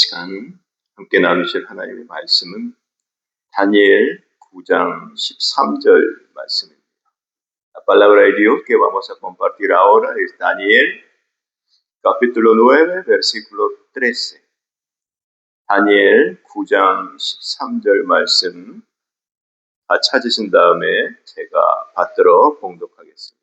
시간 함께 나누실 하나님의 말씀은 다니엘 9장 13절 말씀입니다. La palabra de Dios que vamos a compartir ahora es Daniel capítulo 9 versículo 13. 다니엘 9장 13절 말씀 다 찾으신 다음에 제가 받들어 봉독하겠습니다.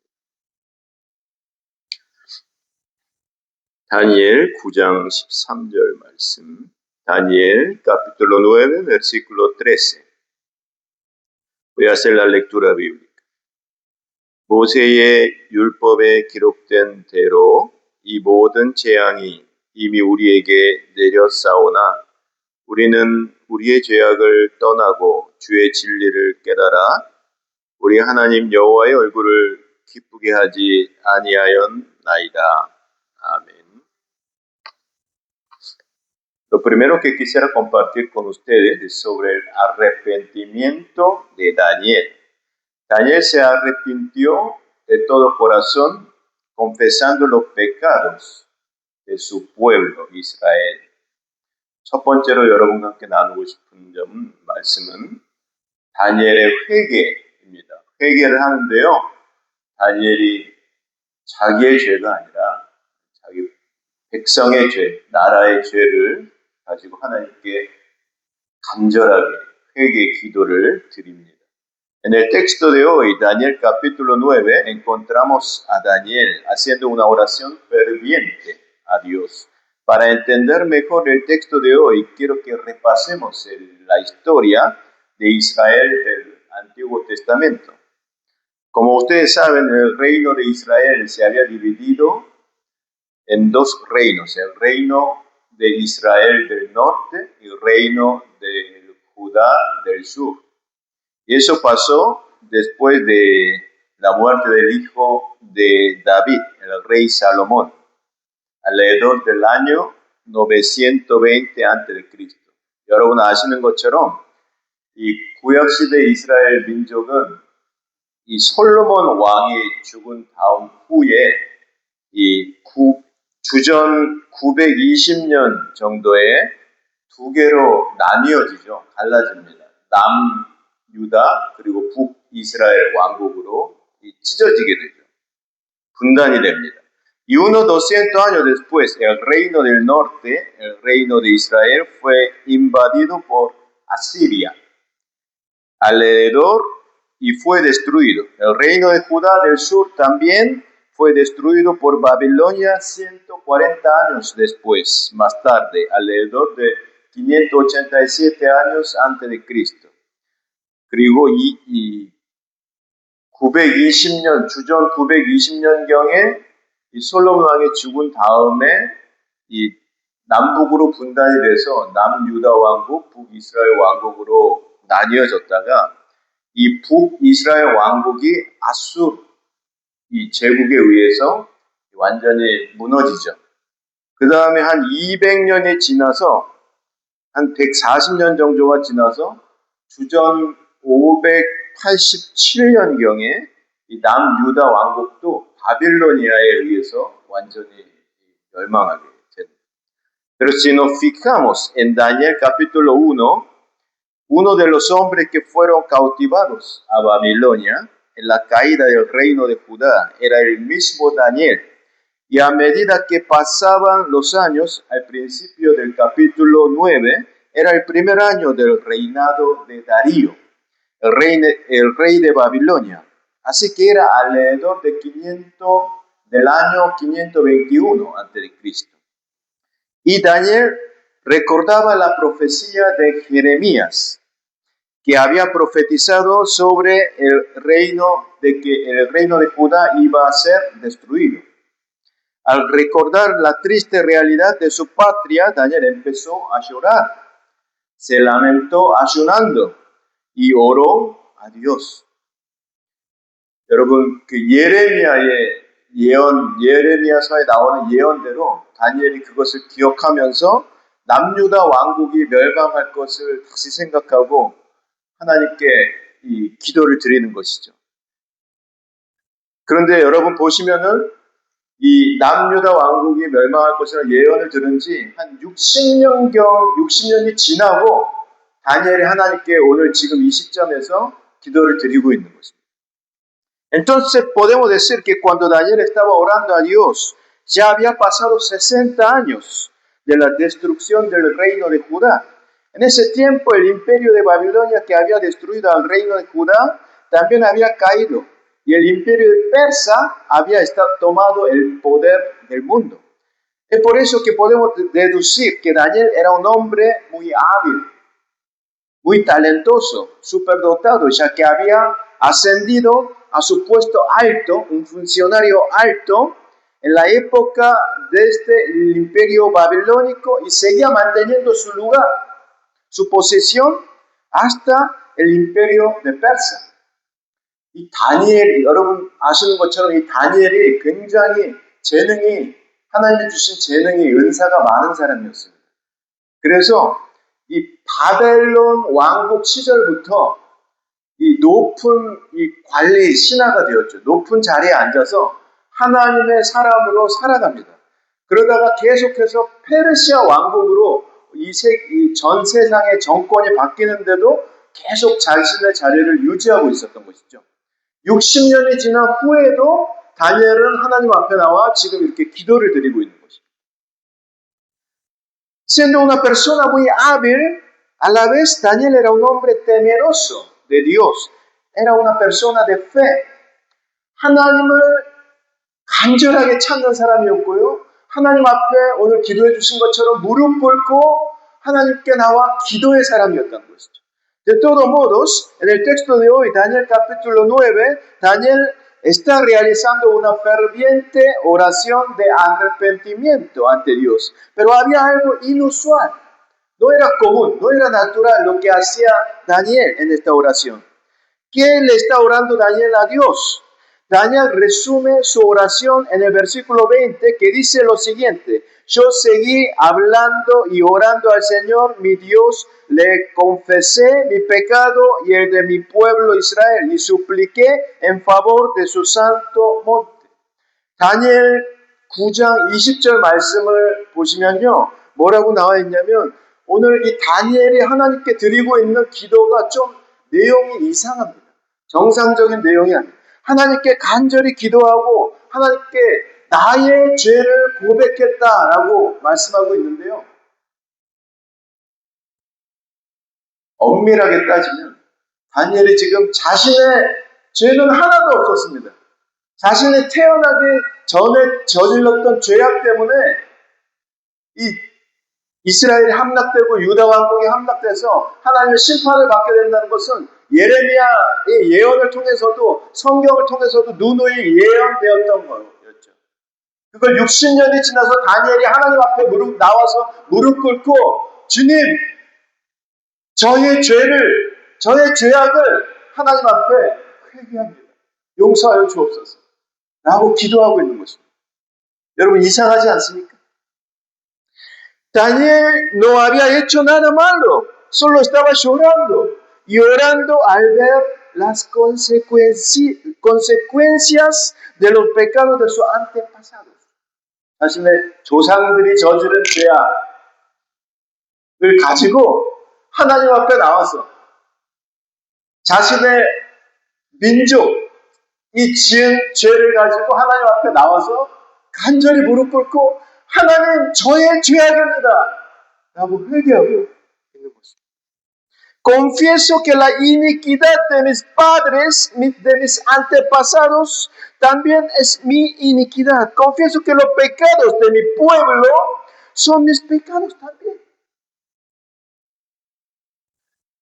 Daniel 9장 13절 말씀. Daniel capítulo 9 versículo 13. Voy a hacer la lectura bíblica. 모세의 율법에 기록된 대로 이 모든 재앙이 이미 우리에게 내렸사오나 우리는 우리의 죄악을 떠나고 주의 진리를 깨달아 우리 하나님 여호와의 얼굴을 기쁘게 하지 아니하였나이다. 아멘. Lo primero que quisiera compartir con ustedes es sobre el arrepentimiento de Daniel. Daniel se arrepintió de todo corazón, confesando los pecados de su pueblo Israel. 첫 번째로 여러분과 함께 나누고 싶은 말씀은 다니엘의 회개입니다. 회개를 하는데요. 다니엘이 자기의 죄가 아니라 자기 백성의 죄, 나라의 죄를 가지고 하나님께 간절하게 회개 기도를 드립니다. En el texto de hoy, Daniel capítulo 9, encontramos a Daniel haciendo una oración ferviente a Dios. Para entender mejor el texto de hoy, quiero que repasemos la historia de Israel del Antiguo Testamento. Como ustedes saben, el reino de Israel se había dividido en dos reinos, el reino de Israel del norte y el reino de Judá del sur. Y eso pasó después de la muerte del hijo de David, el rey Salomón, alrededor del año 920 a.C. 여러분 아시는 것처럼 이 구약시대 이스라엘 민족은 이 솔로몬 왕이 죽은 다음 후에 이 주전 920년 정도에 두 개로 나뉘어지죠. 갈라집니다. 남유다 그리고 북이스라엘 왕국으로 찢어지게 되죠. 분단이 됩니다. Y unos 200 años después, el reino del norte, el reino de Israel, fue invadido por Asiria alrededor y fue destruido. El reino de Judá del sur también fue destruido por Babilonia 140 años después, más tarde, alrededor de 587 años antes de Cristo. 그리고 이 920년, 주전 920년경에 이 솔로몬 왕이 죽은 다음에 이 남북으로 분단이 돼서 남유다 왕국, 북이스라엘 왕국으로 나뉘어졌다가 이 북이스라엘 왕국이 아수르 이 제국에 의해서 완전히 무너지죠. 그 다음에 한 200년이 지나서 한 140년 정도가 지나서 주전 587년경에 이 남유다 왕국도 바빌로니아에 의해서 완전히 멸망하게 됩니다. Pero si nos fijamos en Daniel capítulo 1, uno de los hombres que fueron cautivados a Babilonia en la caída del reino de Judá era el mismo Daniel. Y a medida que pasaban los años, al principio del capítulo 9, era el primer año del reinado de Darío, el rey de Babilonia. Así que era alrededor de del año 521 a.C. Y Daniel recordaba la profecía de Jeremías, que había profetizado sobre el reino de Judá iba a ser destruido. Al recordar la triste realidad de su patria, Daniel empezó a llorar. Se lamentó ayunando y oró a Dios. 여러분, 예레미야서에 나오는 예언대로 다니엘이 그것을 기억하면서 남유다 왕국이 멸망할 것을 다시 생각하고 하나님께 이 기도를 드리는 것이죠. 그런데 여러분 보시면은 이 남유다 왕국이 멸망할 것이라는 예언을 들은 지 한 60년이 지나고 다니엘이 하나님께 오늘 지금 이 시점에서 기도를 드리고 있는 것입니다. Entonces podemos decir que cuando Daniel estaba orando a Dios, ya había pasado 60 años de la destrucción del reino de Judá. En ese tiempo el imperio de Babilonia que había destruido al reino de Judá también había caído y el imperio de Persa había tomado el poder del mundo. Es por eso que podemos deducir que Daniel era un hombre muy hábil, muy talentoso, superdotado, ya que había ascendido a su puesto alto, un funcionario alto, en la época desde el imperio babilónico y seguía manteniendo su lugar, su posición, hasta el imperio de Persia. 이 다니엘이, 여러분 아시는 것처럼 이 다니엘이 굉장히 하나님이 주신 재능이 은사가 많은 사람이었습니다. 그래서 이 바벨론 왕국 시절부터 이 높은 이 관리 신하가 되었죠. 높은 자리에 앉아서 하나님의 사람으로 살아갑니다. 그러다가 계속해서 페르시아 왕국으로 이 전 세상의 정권이 바뀌는데도 계속 자신의 자리를 유지하고 있었던 것이죠. 60년이 지난 후에도 다니엘은 하나님 앞에 나와 지금 이렇게 기도를 드리고 있는 것입니다. Siendo una persona muy hábil, a la vez Daniel era un hombre temeroso de Dios. Era una persona de fe. 하나님을 간절하게 찾는 사람이었고요. 하나님 앞에 오늘 기도해 주신 것처럼 무릎 꿇고 하나님께 나와 기도의 사람이었던 것이죠. De todos modos, en el texto de hoy, Daniel capítulo 9, Daniel está realizando una ferviente oración de arrepentimiento ante Dios. Pero había algo inusual. No era común, no era natural lo que hacía Daniel en esta oración. ¿Qué le está orando Daniel a Dios? Daniel resume su oración en el versículo 20 que dice lo siguiente: yo seguí hablando y orando al Señor mi Dios, le confesé mi pecado y el de mi pueblo Israel y supliqué en favor de su santo monte. 다니엘 9장 20절 말씀을 보시면요, 뭐라고 나와 있냐면 오늘 이 다니엘이 하나님께 드리고 있는 기도가 좀 내용이 이상합니다. 정상적인 내용이 아닙니다. 하나님께 간절히 기도하고 하나님께 나의 죄를 고백했다라고 말씀하고 있는데요. 엄밀하게 따지면 다니엘이 지금 자신의 죄는 하나도 없었습니다. 자신이 태어나기 전에 저질렀던 죄악 때문에 이 이스라엘이 함락되고 유다 왕국이 함락돼서 하나님의 심판을 받게 된다는 것은 예레미야의 예언을 통해서도 성경을 통해서도 누누이 예언되었던 거였죠. 그걸 60년이 지나서 다니엘이 하나님 앞에 나와서 무릎 꿇고 주님, 저의 죄악을 하나님 앞에 회개합니다. 용서하여 주옵소서 라고 기도하고 있는 것입니다. 여러분 이상하지 않습니까? Daniel no había hecho nada malo, solo estaba llorando y orando al ver las consecuencias de los pecados de sus antepasados. 자신의 조상들이 저지른 죄악을 가지고 하나님 앞에 나와서 자신의 민족, 이 지은 죄를 가지고 하나님 앞에 나와서 간절히 무릎 꿇고 하나님, 저의 죄악입니다 라고 회개하고 있는 것입니다. Confieso que la iniquidad de mis padres, de mis antepasados, también es mi iniquidad. Confieso que los pecados de mi pueblo son mis pecados también.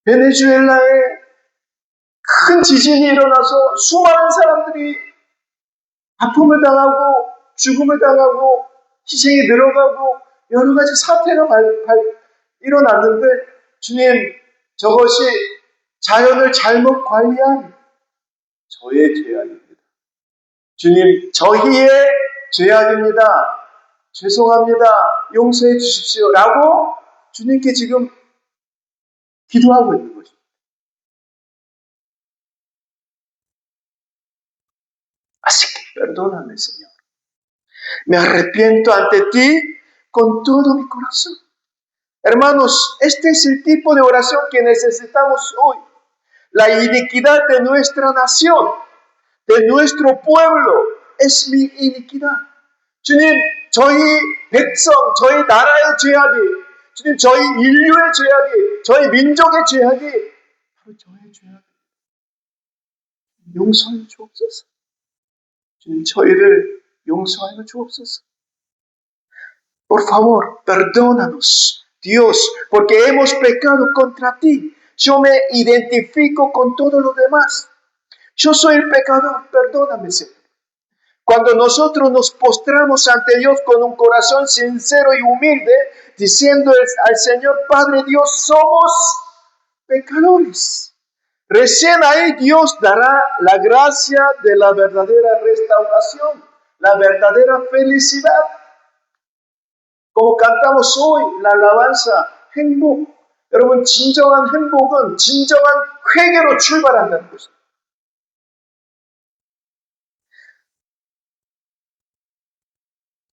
베네수엘라에 큰 지진이 일어나서 수많은 사람들이 아픔을 당하고 죽음을 당하고 희생이 늘어가고 여러 가지 사태가 일어났는데 주님, 저것이 자연을 잘못 관리한 저의 죄악입니다. 주님, 저희의 죄악입니다. 죄송합니다. 용서해 주십시오. 라고 주님께 지금 기도하고 있는 것입니다. Así que perdóname, Señor. Me arrepiento ante ti con todo mi corazón. Hermanos, este es el tipo de oración que necesitamos hoy. La iniquidad de nuestra nación, de nuestro pueblo, es mi iniquidad. 주님, 저희 백성, 저희 나라의 죄악이, 주님, 저희 인류의 죄악이, 저희 민족의 죄악이 바로 저의 죄악이 용서하여 주옵소서. 주님, 저희를 용서하여 주옵소서. Por favor, perdónanos, Dios, porque hemos pecado contra ti. Yo me identifico con todo lo demás. Yo soy el pecador, perdóname, Señor. Cuando nosotros nos postramos ante Dios con un corazón sincero y humilde, diciendo al Señor, Padre Dios, somos pecadores. Recién ahí Dios dará la gracia de la verdadera restauración, la verdadera felicidad. Como cantamos hoy la alabanza 행복. 여러분, 진정한 행복은 진정한 회개로 출발한다는 것입니다.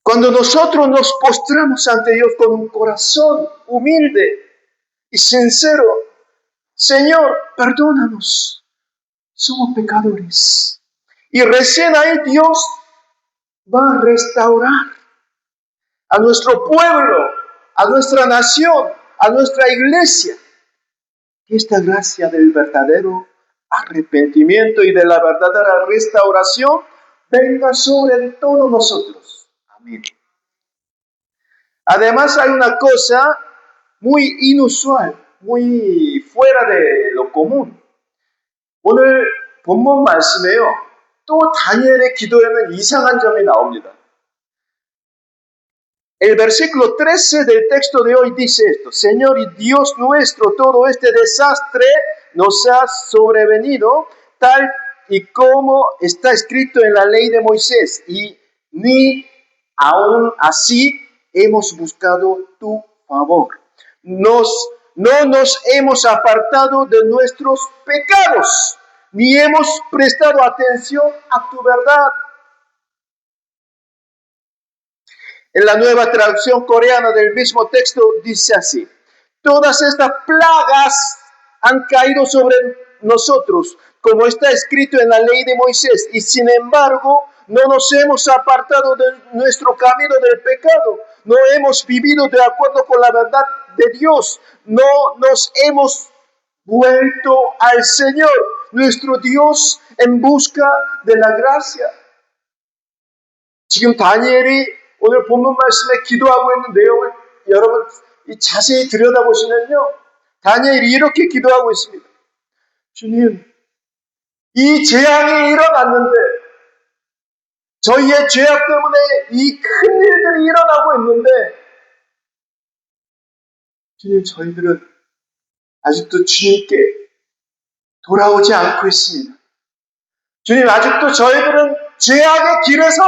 Cuando nosotros nos postramos ante Dios con un corazón humilde y sincero, Señor, perdónanos, somos pecadores. Y recién ahí Dios va a restaurar a nuestro pueblo, a nuestra nación, a nuestra iglesia. Que esta gracia del verdadero arrepentimiento y de la verdadera restauración venga sobre todos nosotros. Amén. Además hay una cosa muy inusual, muy fuera de lo común. 오늘 본문 말씀에요. 또 다니엘의 기도에는 이상한 점이 나옵니다. El versículo 13 del texto de hoy dice esto: Señor y Dios nuestro, todo este desastre nos ha sobrevenido, tal y como está escrito en la ley de Moisés, y ni aún así hemos buscado tu favor. No nos hemos apartado de nuestros pecados, ni hemos prestado atención a tu verdad. En la nueva traducción coreana del mismo texto dice así: todas estas plagas han caído sobre nosotros, como está escrito en la ley de Moisés, y sin embargo no nos hemos apartado de nuestro camino del pecado, no hemos vivido de acuerdo con la verdad de Dios, no nos hemos vuelto al Señor, nuestro Dios, en busca de la gracia. 지금 다니엘이 오늘 본문 말씀에 기도하고 있는 내용을 여러분 자세히 들여다보시면요, 다니엘이 이렇게 기도하고 있습니다. 주님, 이 재앙이 일어났는데, 저희의 죄악 때문에 이 큰 일들이 일어나고 있는데, 주님, 저희들은 아직도 주님께 돌아오지 않고 있습니다. 주님, 아직도 저희들은 죄악의 길에서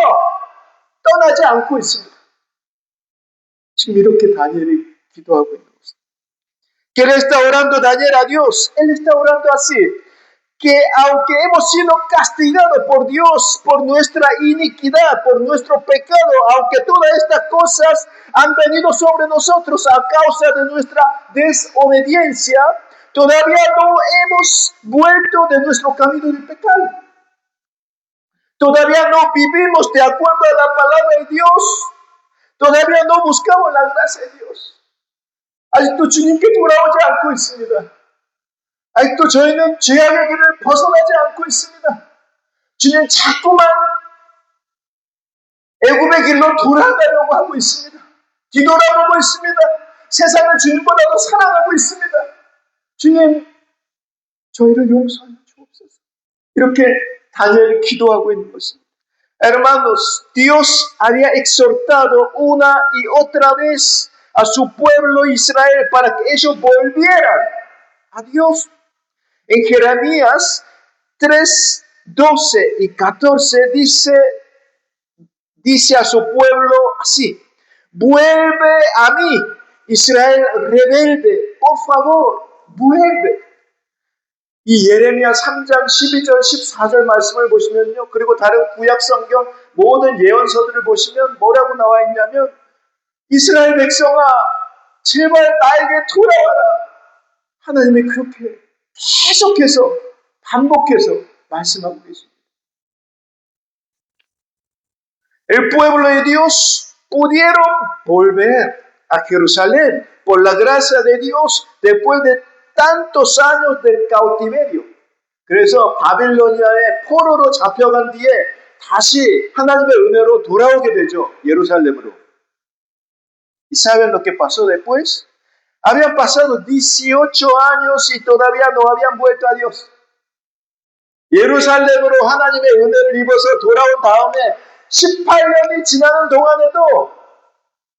떠나지 않고 있습니다. 지금 이렇게 다니엘이 기도하고 있는 것입니다. ¿Qué le está orando Daniel a Dios? Él está orando así: que aunque hemos sido castigados por Dios por nuestra iniquidad, por nuestro pecado, aunque todas estas cosas han venido sobre nosotros a causa de nuestra desobediencia, todavía no hemos vuelto de nuestro camino del pecado. Todavía no vivimos de acuerdo a la palabra de Dios. todavía no buscamos la gracia de Dios. 아직도 주님께 돌아오지 않고 있습니다. 아직도 저희는 죄악의 길을 벗어나지 않고 있습니다. 주님 자꾸만 애굽의 길로 돌아가려고 하고 있습니다. 뒤돌아보고 있습니다. 세상을 주님보다도 사랑하고 있습니다. 주님, 저희를 용서하여 주옵소서. 이렇게 다니엘이 기도하고 있는 것입니다. Hermanos, Dios había exhortado una y otra vez a su pueblo Israel para que ellos volvieran a Dios. En Jeremías 3, 12 y 14 dice a su pueblo así: vuelve a mí, Israel rebelde, por favor, vuelve. 이 예레미야 3장 12절 14절 말씀을 보시면요, 그리고 다른 구약 성경 모든 예언서들을 보시면 뭐라고 나와 있냐면 이스라엘 백성아 제발 나에게 돌아와라. 하나님이 그렇게 계속해서 반복해서 말씀하고 계십니다. El pueblo de Dios pudieron volver a Jerusalén por la gracia de Dios después de tantos años del cautiverio. 그래서 바빌로니아의 포로로 잡혀간 뒤에 다시 하나님의 은혜로 돌아오게 되죠. 예루살렘으로. ¿Y saben lo que pasó después? Habían pasado 18 años y todavía no habían vuelto a Dios. 예루살렘으로 하나님의 은혜를 입어서 돌아온 다음에 18년이 지나는 동안에도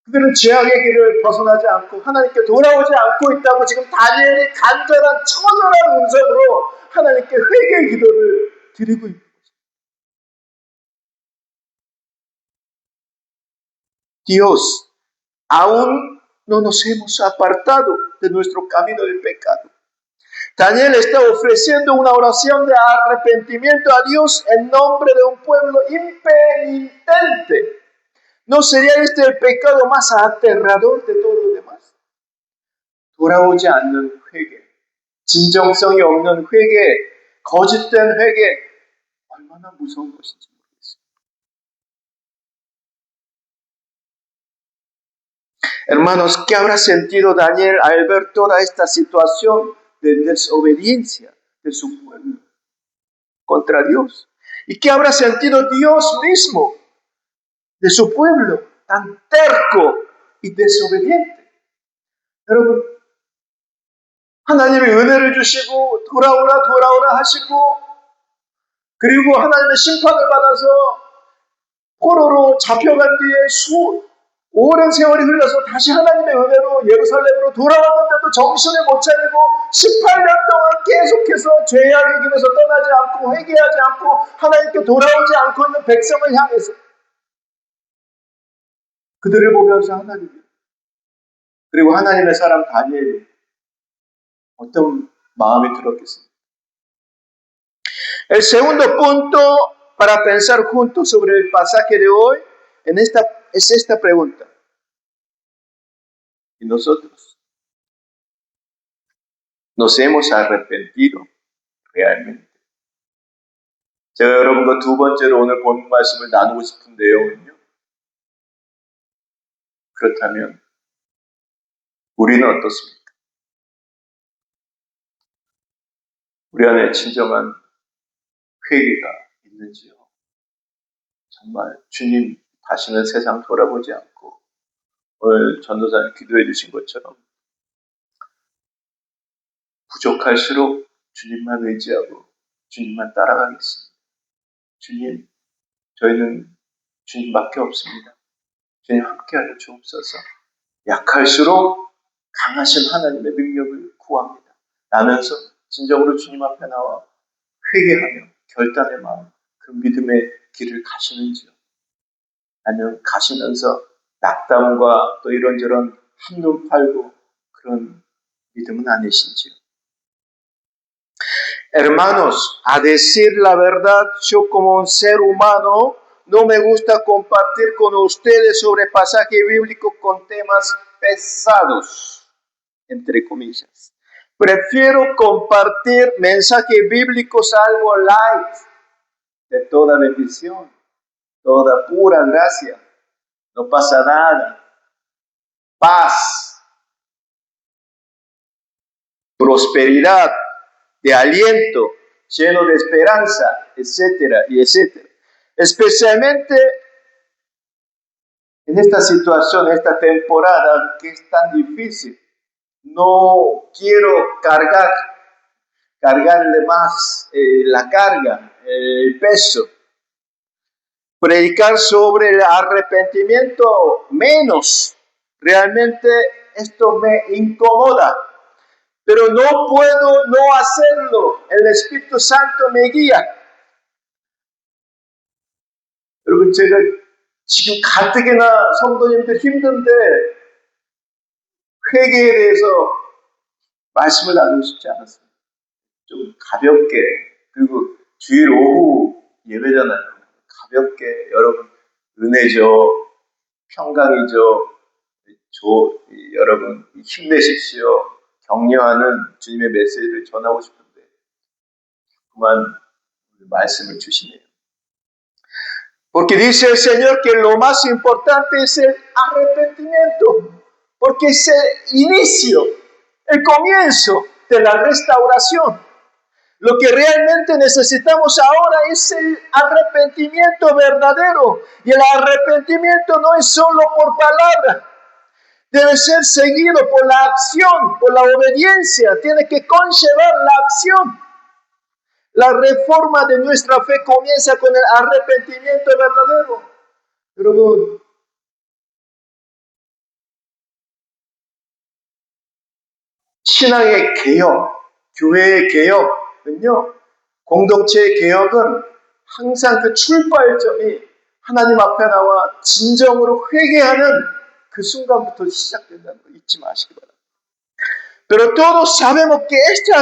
그들은 죄악의 길을 벗어나지 않고 하나님께 돌아오지 않고 있다고 지금 다니엘이 간절한 처절한 음성으로 하나님께 회개의 기도를 드리고 있는 것입니다. Dios, aún no nos hemos apartado de nuestro camino del pecado. Daniel está ofreciendo una oración de arrepentimiento a Dios en nombre de un pueblo impenitente. ¿No sería este el pecado más aterrador de todo lo demás? 돌아오지 않는 회개, 진정성이 없는 회개, 거짓된 회개, 얼마나 무서운 것인지 모르겠습니다. Hermanos, ¿qué habrá sentido Daniel al ver toda esta situación de desobediencia de su pueblo contra Dios? ¿Y qué habrá sentido Dios mismo de su pueblo tan terco y desobediente? 여러분, 하나님의 은혜를 주시고 돌아오라 하시고 그리고 하나님의 심판을 받아서 포로로 잡혀간 뒤에 오랜 세월이 흘러서 다시 하나님의 은혜로 예루살렘으로 돌아왔는데도 정신을 못 차리고 18년 동안 계속해서 죄악의 길에서 떠나지 않고 회개하지 않고 하나님께 돌아오지 않고 있는 백성을 향해서 그들을 보면서 하나님이 그리고 하나님의 사람 다니엘이 어떤 마음이 들었겠습니까? El segundo punto para pensar juntos sobre el pasaje de hoy es esta pregunta. ¿Y nosotros? ¿Nos hemos arrepentido realmente? 제가 여러분과 두 번째로 오늘 본 말씀을 나누고 싶은 내용은요. 그렇다면 우리는 어떻습니까? 우리 안에 진정한 회개가 있는지요? 정말 주님 다시는 세상 돌아보지 않고 오늘 전도사님 기도해 주신 것처럼 부족할수록 주님만 의지하고 주님만 따라가겠습니다. 주님, 저희는 주님밖에 없습니다. 주님 함께하여 주옵소서. 약할수록 강하신 하나님의 능력을 구합니다. 라면서 진정으로 주님 앞에 나와 회개하며 결단의 마음, 그 믿음의 길을 가시는지요? 아니면 가시면서 낙담과 또 이런저런 한눈 팔고 그런 믿음은 아니신지요? Hermanos, a decir la verdad, yo como un ser humano no me gusta compartir con ustedes sobre pasajes bíblicos con temas pesados, entre comillas. Prefiero compartir mensajes bíblicos algo light, de toda bendición, toda pura gracia. No pasa nada. Paz, prosperidad, de aliento, lleno de esperanza, etcétera, y etcétera. Especialmente en esta situación, esta temporada que es tan difícil. No quiero cargarle más la carga, el peso. Predicar sobre el arrepentimiento menos. Realmente esto me incomoda. Pero no puedo no hacerlo. El Espíritu Santo me guía. 여러분, 제가 지금 가뜩이나 성도님들 힘든데 회개에 대해서 말씀을 나누고 싶지 않았어요. 좀 가볍게, 그리고 주일 오후 예배잖아요. 가볍게 여러분 은혜죠, 평강이죠, 여러분 힘내십시오, 격려하는 주님의 메시지를 전하고 싶은데 그만 말씀을 주시네요. Porque dice el Señor que lo más importante es el arrepentimiento, porque es el inicio, el comienzo de la restauración. Lo que realmente necesitamos ahora es el arrepentimiento verdadero. Y el arrepentimiento no es solo por palabra, debe ser seguido por la acción, por la obediencia, tiene que conllevar la acción. La reforma de nuestra fe comienza con el arrepentimiento verdadero. 여러분, 신앙의 개혁, 교회의 개혁은요, 공동체의 개혁은 항상 그 출발점이 하나님 앞에 나와 진정으로 회개하는 그 순간부터 시작된다는 거 잊지 마시기 바랍니다. Pero todos sabemos que este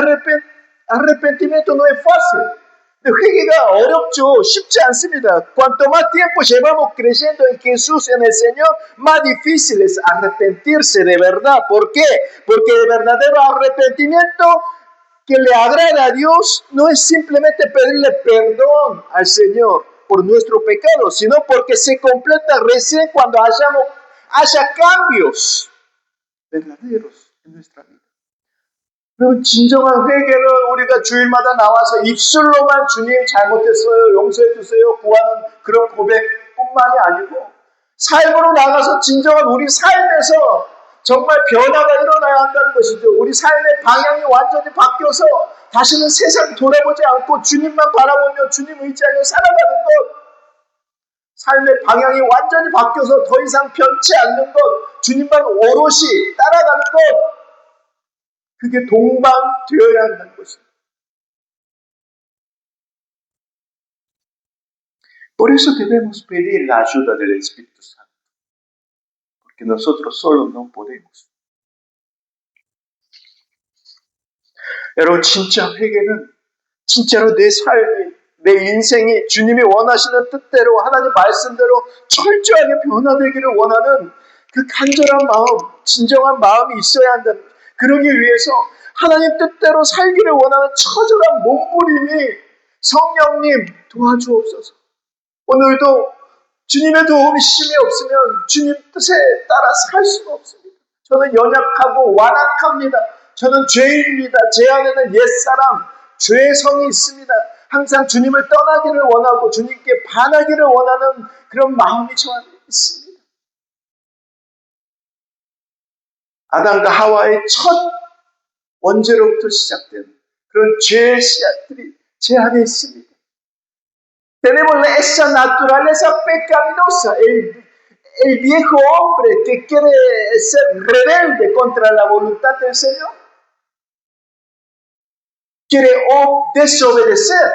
arrepentimiento no es fácil. 회개가 어렵죠. 쉽지 않습니다. Cuanto más tiempo llevamos creyendo en Jesús, en el Señor, más difícil es arrepentirse de verdad. ¿Por qué? Porque el verdadero arrepentimiento que le agrada a Dios no es simplemente pedirle perdón al Señor por nuestro pecado, sino porque se completa recién cuando haya cambios verdaderos en nuestra vida. 진정한 회개는 우리가 주일마다 나와서 입술로만 주님 잘못했어요, 용서해 주세요 구하는 그런 고백뿐만이 아니고 삶으로 나가서 진정한 우리 삶에서 정말 변화가 일어나야 한다는 것이죠. 우리 삶의 방향이 완전히 바뀌어서 다시는 세상 돌아보지 않고 주님만 바라보며 주님 의지하며 살아가는 것, 삶의 방향이 완전히 바뀌어서 더 이상 변치 않는 것, 주님만 오롯이 따라가는 것, 그게 동반되어야 한다는 것입니다. Por eso debemos pedir la ayuda del Espíritu Santo, porque nosotros solos no podemos. 여러분, 진짜 회개는 진짜로 내 삶이, 내 인생이 주님이 원하시는 뜻대로 하나님 말씀대로 철저하게 변화되기를 원하는 그 간절한 마음, 진정한 마음이 있어야 한다는 거예요. 그러기 위해서 하나님 뜻대로 살기를 원하는 처절한 몸부림이 성령님 도와주옵소서. 오늘도 주님의 도움이 심히 없으면 주님 뜻에 따라 살 수가 없습니다. 저는 연약하고 완악합니다. 저는 죄인입니다. 제 안에는 옛사람, 죄의 성이 있습니다. 항상 주님을 떠나기를 원하고 주님께 반하기를 원하는 그런 마음이 저 안에 있습니다. 아담과 하와의 첫 원죄로부터 시작된 그런 죄의 씨앗들이 제 안에 있습니다. Tenemos esa naturaleza pecaminosa, el viejo hombre que quiere ser rebelde contra la voluntad del Señor, quiere desobedecer.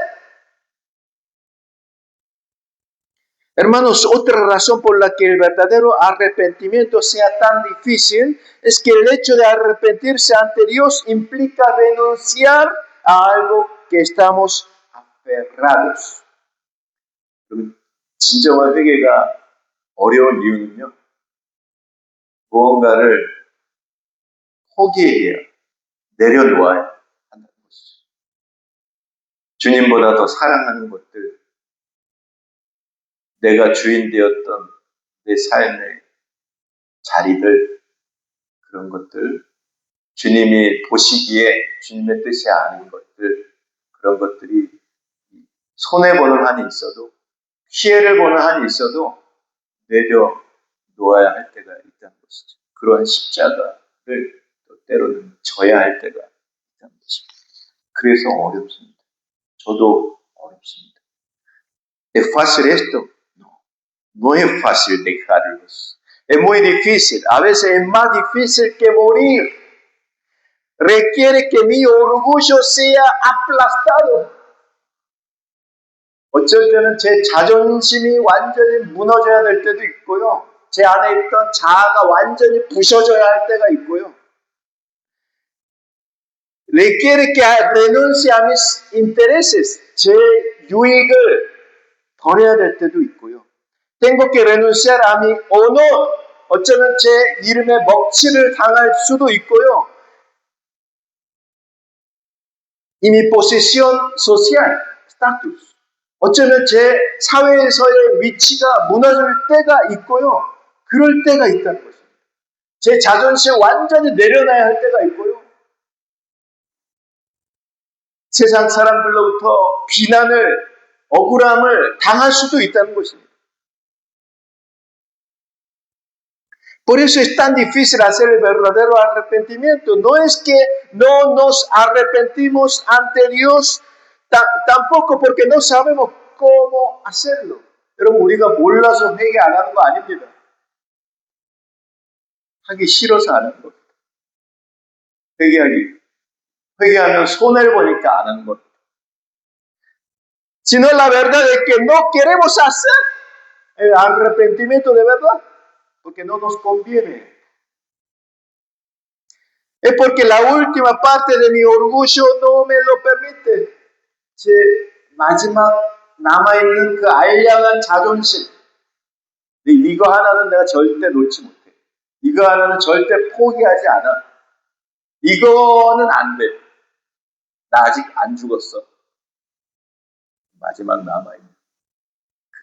Hermanos, otra razón por la que el verdadero arrepentimiento sea tan difícil es que el hecho de arrepentirse ante Dios implica renunciar a algo que estamos aferrados. 진정한 회개가 어려운 이유는요, 무언가를 포기해야, 내려놓아야 한다는 것이죠. 주님보다 더 사랑하는 것들, 내가 주인 되었던 내 삶의 자리들, 그런 것들, 주님이 보시기에 주님의 뜻이 아닌 것들, 그런 것들이 손해보는 한이 있어도, 피해를 보는 한이 있어도 내려놓아야 할 때가 있다는 것이죠. 그러한 십자가를 때로는 져야 할 때가 있다는 것입니다. 그래서 어렵습니다. 저도 어렵습니다. ¿Es fácil esto? No es fácil dejarlos. Es muy difícil. A veces es más difícil que morir. Requiere que mi orgullo sea aplastado. 어쩔 때는 제 자존심이 완전히 무너져야 될 때도 있고요. 제 안에 있던 자아가 완전히 부셔져야 할 때가 있고요. Requiere que renuncie a mis intereses. 제 유익을 버려야 될 때도 있고요. Tengo que renunciar a mi honor. 어쩌면 제 이름에 먹칠을 당할 수도 있고요. Y mi posición social, status. 어쩌면 제 사회에서의 위치가 무너질 때가 있고요. 그럴 때가 있다는 것입니다. 제 자존심 완전히 내려놔야 할 때가 있고요. 세상 사람들로부터 비난을, 억울함을 당할 수도 있다는 것입니다. Por eso es tan difícil hacer el verdadero arrepentimiento. No es que no nos arrepentimos ante Dios, tampoco porque no sabemos cómo hacerlo. 여러분, 우리가 몰라서 회개 안 하는 거 아닙니다. 하기 싫어서 안 하는 겁니다. 회개하면 손해를 보니까 안 하는 겁니다. Sino la verdad es que no queremos hacer el arrepentimiento de verdad, porque no nos conviene. Es porque la última parte de mi orgullo no me lo permite. 제 마지막 남아있는 그 알량한 자존심. 이거 하나는 내가 절대 놓지 못해. 이거 하나는 절대 포기하지 않아. 이거는 안 돼. 나 아직 안 죽었어. 마지막 남아있는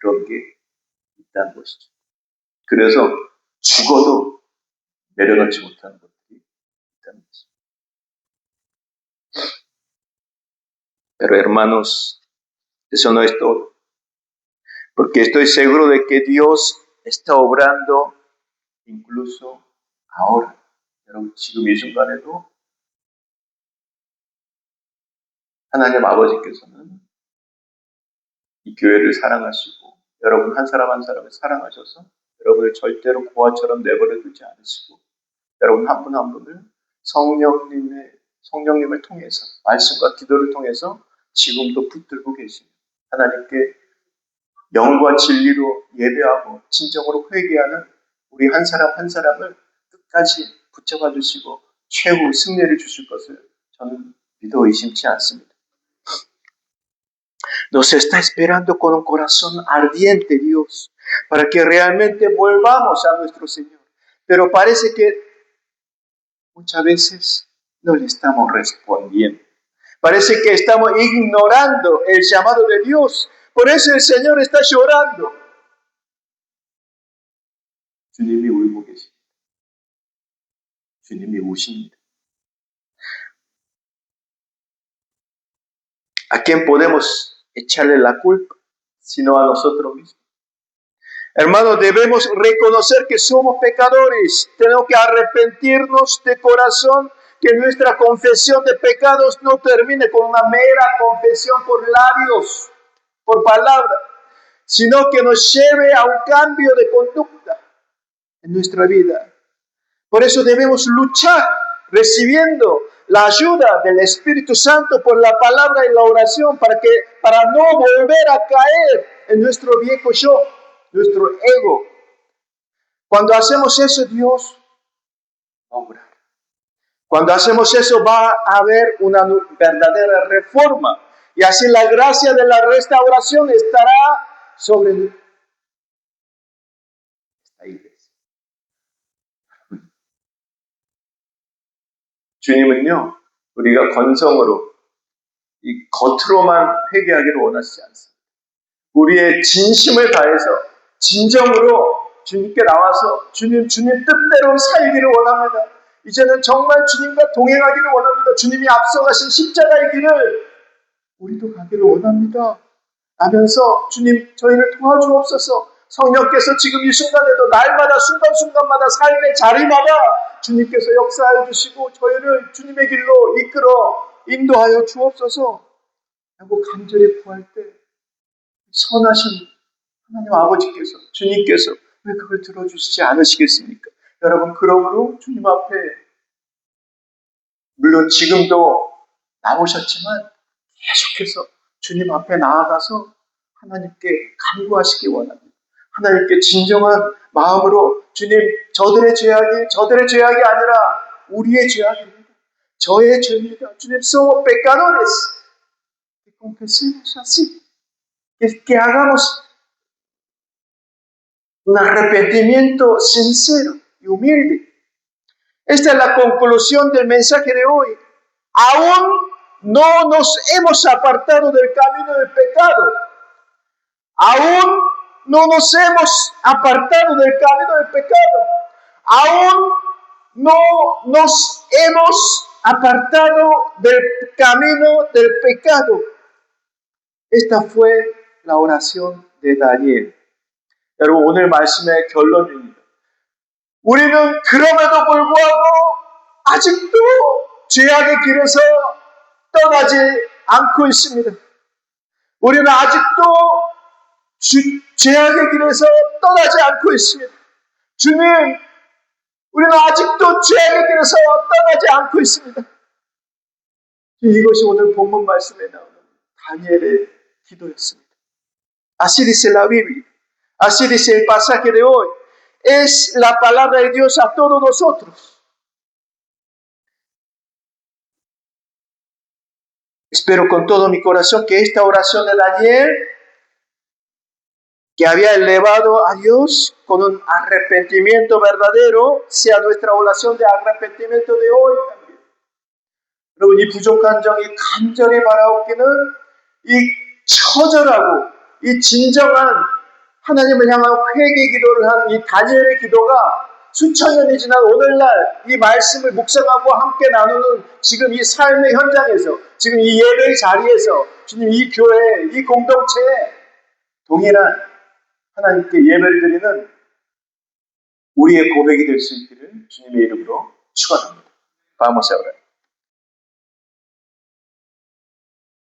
그런 게 있다는 것이죠. 그래서 죽어도 내려놓지 못하는 것들이 있다는 것이죠. Pero hermanos, eso no es todo. Porque estoy seguro de que Dios está obrando incluso ahora. 여러분, 지금 이 순간에도 하나님 아버지께서는 이 교회를 사랑하시고 여러분 한 사람 한 사람을 사랑하셔서 여러분을 절대로 고아처럼 내버려 두지 않으시고 여러분 한 분 한 분을 성령님을 통해서 말씀과 기도를 통해서 지금도 붙들고 계십니다. 하나님께 영과 진리로 예배하고 진정으로 회개하는 우리 한 사람 한 사람을 끝까지 붙잡아 주시고 최후 승리를 주실 것을 저는 믿어 의심치 않습니다. Nos está esperando con un corazón ardiente Dios para que realmente volvamos a nuestro Señor. Pero parece que muchas veces no le estamos respondiendo. Parece que estamos ignorando el llamado de Dios. Por eso el Señor está llorando. 주님이 울고 계십니다. 주님이 우십니다. ¿A quién podemos echarle la culpa sino a nosotros mismos? Hermanos, debemos reconocer que somos pecadores. Tenemos que arrepentirnos de corazón, que nuestra confesión de pecados no termine con una mera confesión por labios, por palabra, sino que nos lleve a un cambio de conducta en nuestra vida. Por eso debemos luchar recibiendo la ayuda del Espíritu Santo por la palabra y la oración para no volver a caer en nuestro viejo yo, nuestro ego. Cuando hacemos eso, Dios va a obrar. Cuando hacemos eso, va a haber una verdadera reforma. Y así la gracia de la restauración estará sobre esta iglesia. 주님은요, 우리가 건성으로, 이 겉으로만 회개하기를 원하시지 않습니다. 우리의 진심을 다해서, 진정으로 주님께 나와서 주님 뜻대로 살기를 원합니다. 이제는 정말 주님과 동행하기를 원합니다. 주님이 앞서가신 십자가의 길을 우리도 가기를 원합니다. 하면서 주님 저희를 도와주옵소서. 성령께서 지금 이 순간에도 날마다 순간순간마다 삶의 자리마다 주님께서 역사하여 주시고 저희를 주님의 길로 이끌어 인도하여 주옵소서 하고 간절히 구할 때 선하신 하나님 아버지께서 주님께서 왜 그걸 들어주시지 않으시겠습니까? 여러분 그러므로 주님 앞에 물론 지금도 나오셨지만 계속해서 주님 앞에 나아가서 하나님께 간구하시기 원합니다. 하나님께 진정한 마음으로 주님 저들의 죄악이 아니라 우리의 죄악입니다. 저의 죄입니다. 주님 somos pecadores. Que confesemos así. Que hagamos un arrepentimiento sincero y humilde. Esta es la conclusión del mensaje de hoy. Aún no nos hemos apartado del camino del pecado. Aún no nos hemos apartado del camino del pecado. Aún no nos hemos apartado del camino del pecado. Esta fue la oración de Daniel. 여러분, 오늘 말씀의 결론입니다. 우리는 그럼에도 불구하고 아직도 죄악의 길에서 떠나지 않고 있습니다. 우리는 아직도 죄악의 길에서 떠나지 않고 있습니다. 주님, 우리는 아직도 죄악의 길에서 떠나지 않고 있습니다. 이것이 오늘 본문 말씀에 나오는 다니엘의 기도였습니다. Así dice la Biblia. Así dice el pasaje de hoy. Es la palabra de Dios a todos nosotros. Espero con todo mi corazón que esta oración de Daniel, que había elevado a Dios con un arrepentimiento verdadero, sea nuestra oración de arrepentimiento de hoy también. 여러분, 이 부족한 정이 간절히 바라옵기는 이 처절하고 이 진정한 하나님을 향한 회개 기도를 하는 이 다니엘의 기도가 수천 년이 지난 오늘날 이 말씀을 묵상하고 함께 나누는 지금 이 삶의 현장에서, 지금 이 예배의 자리에서, 주님 이 교회, 이 공동체에 동일한 하나님께 예배를 드리는 우리의 고백이 될 수 있기를 주님의 이름으로 축원합니다. Vamos a orar.